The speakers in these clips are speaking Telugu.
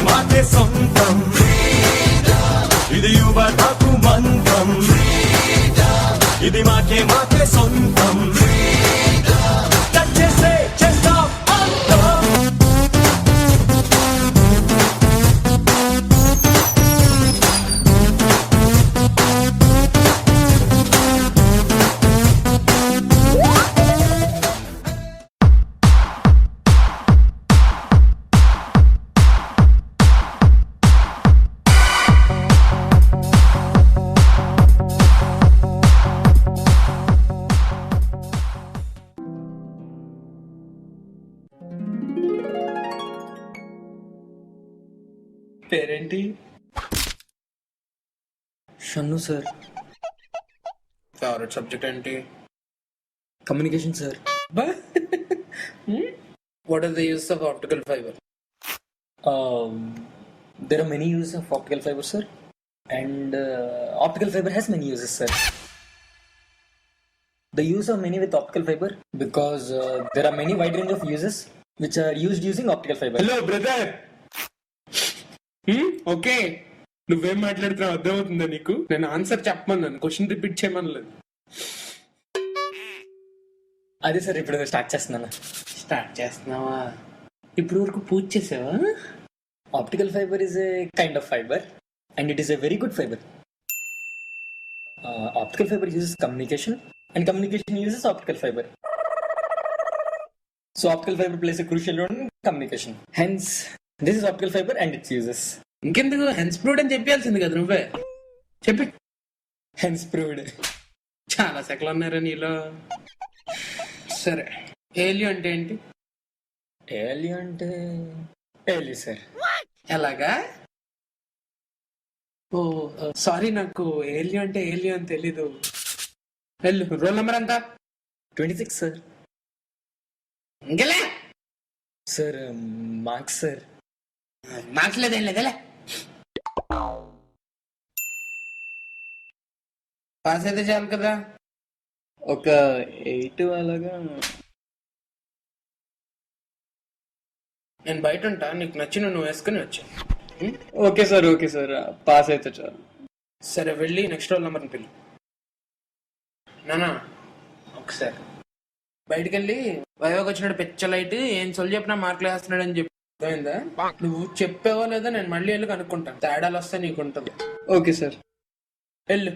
మాకే సొంతం, ఇది యువతకు మంత్రం, ఇది మాకే సొంతం, టచ్ చేస్తే చేస్తాం అంతం. పేరేంటి? షన్ను సార్. ఫేవరెట్ సబ్జెక్ట్ ఏంటి? Communication sir. What is the use of optical fibre? There are many uses of optical fiber, sir, and optical fiber has many uses, sir. The use of many with optical fiber because there are many wide range of uses which are used using optical fiber. Hello brother. Okay, నువ్వేం మాట్లాడుతున్నావు అర్థమవుతుందా నీకు? నేను ఆన్సర్ చెప్పమన్నాను, క్వశ్చన్ రిపీట్ చేయమనలేదు. అదే సార్ ఇప్పుడు స్టార్ట్ చేస్తున్నాను. స్టార్ట్ చేస్తున్నావా? ఇప్పుడు వరకు పూజ చేసావా? Optical fiber is a kind of fiber and it is a very good fiber. Optical fiber uses communication and communication uses optical fiber. So optical fiber plays a crucial role in communication. Hence, this is optical fiber and its uses. ఇంకెందుకు హెన్స్ ప్రూవ్డ్ అని చెప్పాల్సింది కదా నువ్వే. చెప్పి. Hence proved. చాలా సెకలు ఉన్నారా నీలో? సరే, ఏలియో అంటే ఏంటి? ఏలియో అంటే ఏలియో సార్. ఎలాగా? ఓ సారీ, నాకు ఏలియో అంటే ఏలియో అని తెలీదు. వెళ్ళు, రోల్ నెంబర్ ఎంత? 26 సార్. ఇంకెలే సార్ మార్క్స్ సార్. మార్క్స్ లేదేం లేదేలే. పాస్ అయితే చాలు కదా. ఒక 8 అలాగా. నేను బయట ఉంటా, నీకు నచ్చిన నువ్వు వేసుకుని వచ్చా. Okay sir, okay sir, pass అయితే చాలు. సరే, వెళ్ళి నెక్స్ట్ రోల్ నెంబర్ని పిల్లు. నానా ఒకసారి బయటికి వెళ్ళి వైవాగ్ వచ్చినాడు పెచ్చలైట్ ఏం సొల్లు చెప్పినా మార్కులు వేస్తున్నాడు అని చెప్పి అర్థమైందా? నువ్వు చెప్పావో లేదా నేను మళ్ళీ వెళ్ళి కనుక్కుంటాను, తేడాలు వస్తే నీకు ఉంటుంది. ఓకే సార్, వెళ్ళు.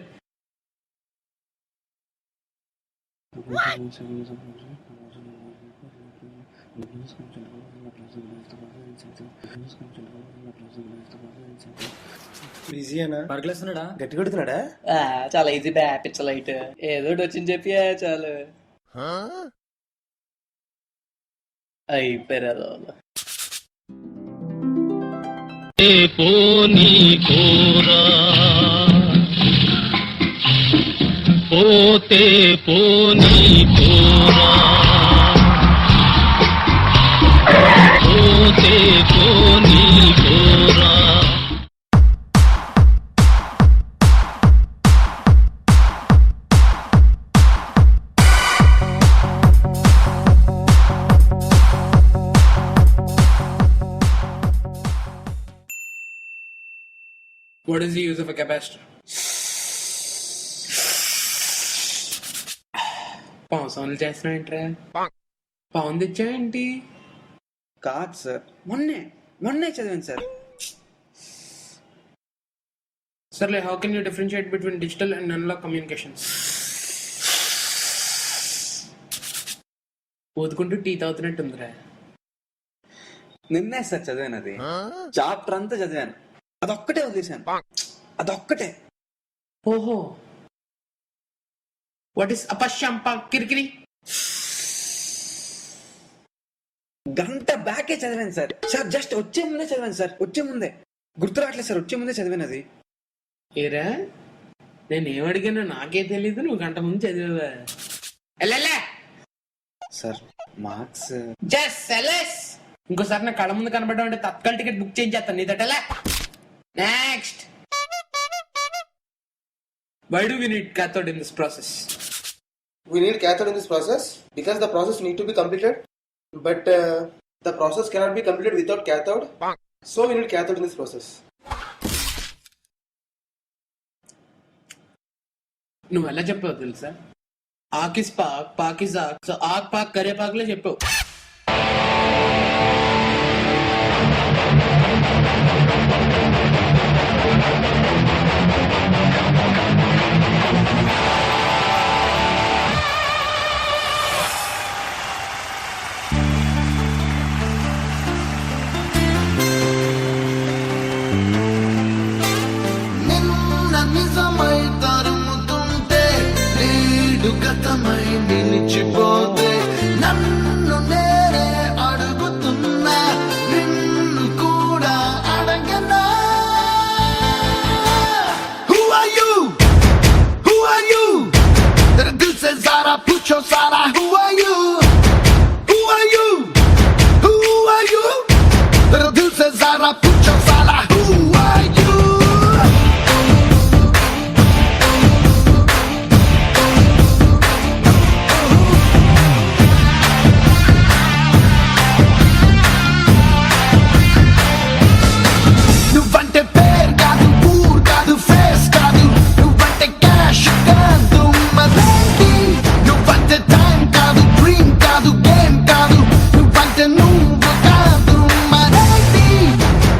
బిజీనా? మార్కులేస్తున్నాడా? గట్టి కొడుతున్నాడా? చాలా ఈజీ బ్యా పిచ్చలైట్ ఏదో వచ్చింది చెప్పి చాలు అయిపోయారు. పోతే పోనీ పోరా, పోతే పోనీ పోరా. What is the use of a capacitor? పావు సౌండ్లు చేస్తున్నావు ఏంట్రా? పావు తెచ్చావేంటి? కాదు సార్, మొన్నే చదివాను సార్. సర్లే, how can you differentiate between digital and analog communications? ఊదుకుంటూ టీ తాగుతున్నట్టుందిరా. నిన్నే సార్ చదివాను, అది చాప్టర్ అంతా చదివాను, అదొక్కటే వదిలేశాను, అదొక్కటే. ఓహో, వాట్ ఇస్ అపశ్యంప కిరికిరి? గంట బ్యాకే చదివాను సార్. జస్ట్ వచ్చే ముందే చదివాను సార్, వచ్చే ముందే. గుర్తు రావట్లేదు సార్, వచ్చే ముందే చదివాను అది. ఏరా, నేను ఏమడిగానో నాకే తెలీదు, నువ్వు గంట ముందు చదివావా? సార్ మార్క్స్ ఇంకోసారి నా కళ్ళ ముందు కనబడడం అంటే తత్కాల టికెట్ బుక్ చేయించేస్తాను నీ దటలా. Next, why do we need cathode in this process? We need cathode in this process because the process need to be completed, but the process cannot be completed without cathode. So we need cathode in this process. నువ్వు ఎలా చెప్పావు తెలుసా? ఆకిస్ పాక్ పాకిస్ ఆక్, సో ఆక్ పాక్ కరేపాకులే చెప్పావు. నిన్న నిజమై తరుముతుంటే నేడు గతమై నిలిచిపోతే నన్ను నేనే అడుగుతున్నా నిన్ను కూడా అడగనా. Who are you? Who are you? That this says Zara, put your Zara. Who are you? Who are you? Who are you? That this says Zara, put your Zara. Who are you? నువ్వంటే పేరు కాదు, ఊరు కాదు, ఫేస్ కాదు, నువ్వంటే క్యాష్ కాదు, మరేంటి? నువ్వంటే టైం కాదు, డ్రీమ్ కాదు, గేమ్ కాదు, నువ్వంటే నువ్వు కాదు, మరేంటి?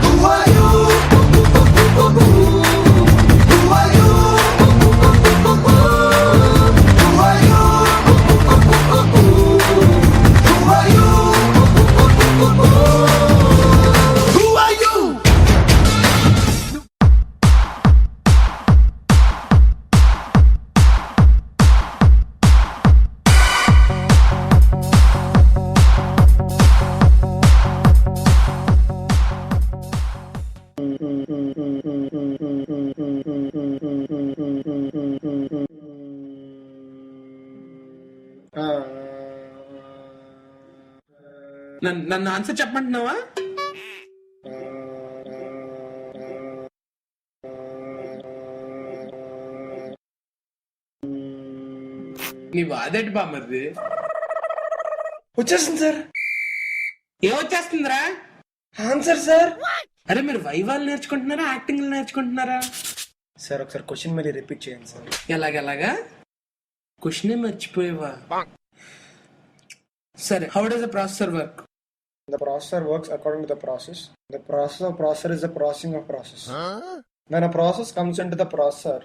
Who are you? Who are you? Who are you? Who are you? Who are you? నన్ను ఆన్సర్ చెప్పమంటున్నావా? నీ వాదేటి బామ్మది? వచ్చేసింది సార్. ఏమొచ్చేస్తుందిరా? Answer sir. అరే మీరు వైవాలు నేర్చుకుంటున్నారా, యాక్టింగ్ నేర్చుకుంటున్నారా? సార్ ఒకసారి క్వశ్చన్ మళ్ళీ రిపీట్ చేయండి సార్. ఎలాగెలాగా? క్వశ్చన్ మర్చిపోయేవా? సరే, how does the processor work? The processor works according to the process. The process of processor is the processing of process. When a process comes into the processor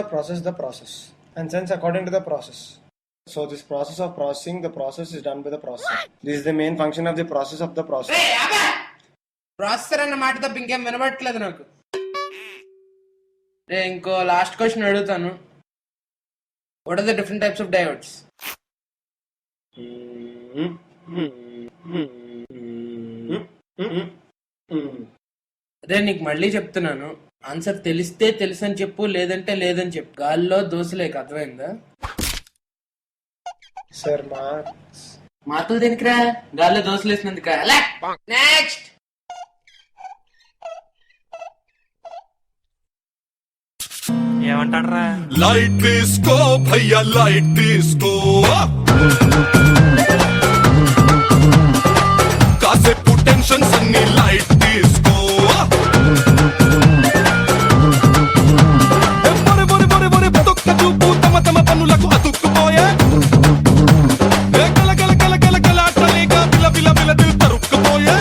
processes the process and sends according to the process. So this process of processing the process is done by the processor. This is the main function of the process of the processor. Processor అన్న మాట తప్ప ఇంకేం వినబట్టలేదు నాకు. ఇంకో లాస్ట్ క్వశ్చన్ అడుగుతాను. What are the different types of diodes? అదే నీకు మళ్ళీ చెప్తున్నాను, ఆన్సర్ తెలిస్తే తెలుసు అని చెప్పు, లేదంటే లేదని చెప్పు. గాల్లో దోశలేక అర్థమైందా? సార్ మాటలు దేనికిరా? గాల్లో దోశలు వేసినందుక? నెక్స్ట్ ఏమంటాడ్రా? లైట్ తీసుకో భయ్యా, లైట్ తీసుకో, కాసేపు టెన్షన్స్ అన్ని లైట్ తీసుకో. బతుక్క చూపు తమ తమ పనులకు అతుక్కుపోయే, గల గల గల గల గల అట్టలేక బిల బిల బిల దిల్ తరుక్కుపోయే.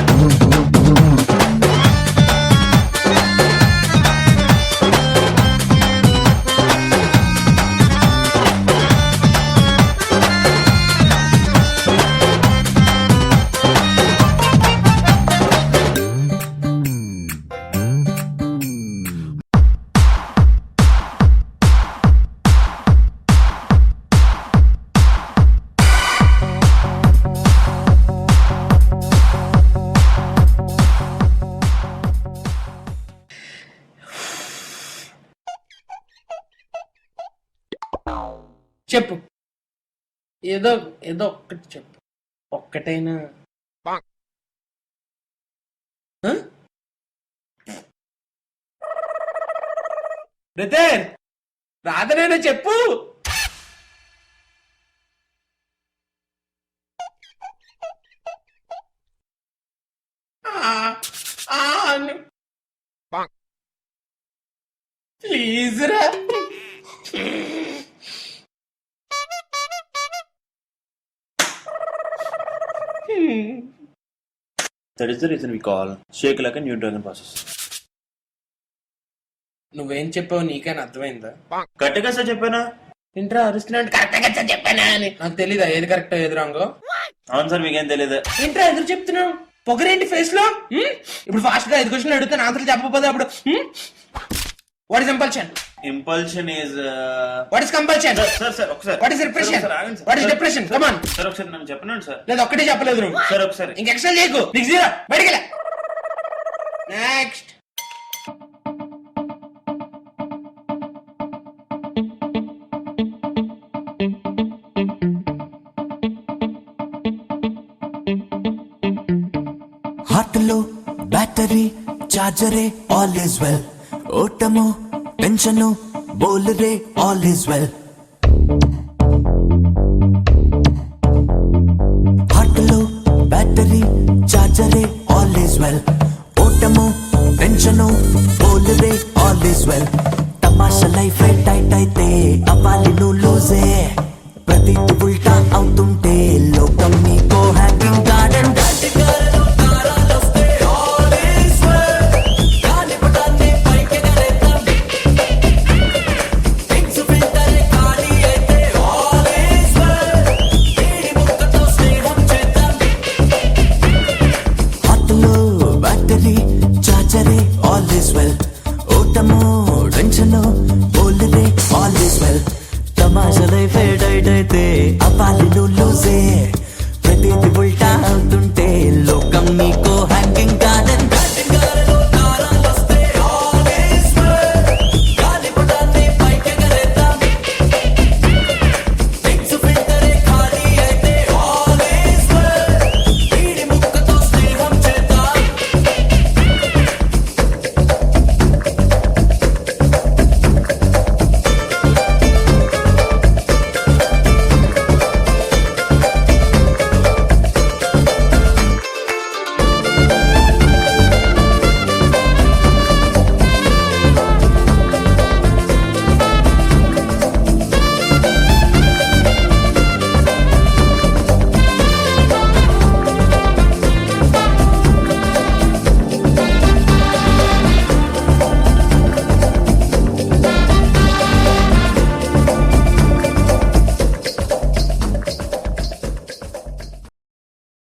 చెప్పు, ఏదో ఏదో ఒక్కటి చెప్పు, ఒక్కటైనా. బ్రదర్ రాధనైనా చెప్పు. ఆ కమాన్ ప్లీజ్ రా. That is the reason we call shake like a new dragon process. నువ్వేం చెప్పావు నీకైనా అర్థమైందా? కరెక్ట్గా సార్ చెప్పానా? ఇంట్రా అరుస్తున్నాడు కరెక్ట్గా చెప్పానా అని. నాకు తెలీదా ఏది కరెక్ట్ ఏది రాంగో? అవును సార్, మీకేం తెలియదు. ఏంట్రా ఎదురు చెప్తున్నావు? పొగరేంటి ఫేస్ లో? ఇప్పుడు ఫాస్ట్ గా 5 క్వశ్చన్లు అడుగుతాను, ఆన్సర్ చెప్పకపోతే అప్పుడు what is impulsion? Impulsion is what is compulsion? Sir ఒకసారి. What is repression? What is depression? Come on sir ఒకసారి నన్ను చెప్పనండి సార్. లేదు ఒక్కటే చెప్పలేదు నువ్వు. సార్ ఒకసారి. ఇంక ఎక్స్ట్రా చేయకు, నీకు జీరో. బయటికి నెక్స్ట్. హార్ట్లో బ్యాటరీ చార్జరే ఆల్ ఈజ్ వెల్ ఓటము టెన్షను బోలరే ఆల్ ఈజ్ వెల్ హార్ట్లో బ్యాటరీ చార్జరే ఆల్ ఈజ్ వెల్ ఓటము టెన్షను బోలరే ఆల్ ఈజ్ వెల్ తమాషా లైఫ్ టైట్ అయితే అవ్వాలి నువ్వు లూజే ప్రతిది ఉల్టా అవుతుంటే లోకం నీకో హ్యాంగింగ్ గార్డెన్ చార్జరే ఆల్ ఈజ్ వెల్ ఓటము టెన్షను బోలరే ఆల్ ఈజ్ వెల్ తమాషా లైఫ్ టైట్ అయితే అవ్వాలి నువ్వు లూజే ప్రతిది ఉల్టా అవుతుంటే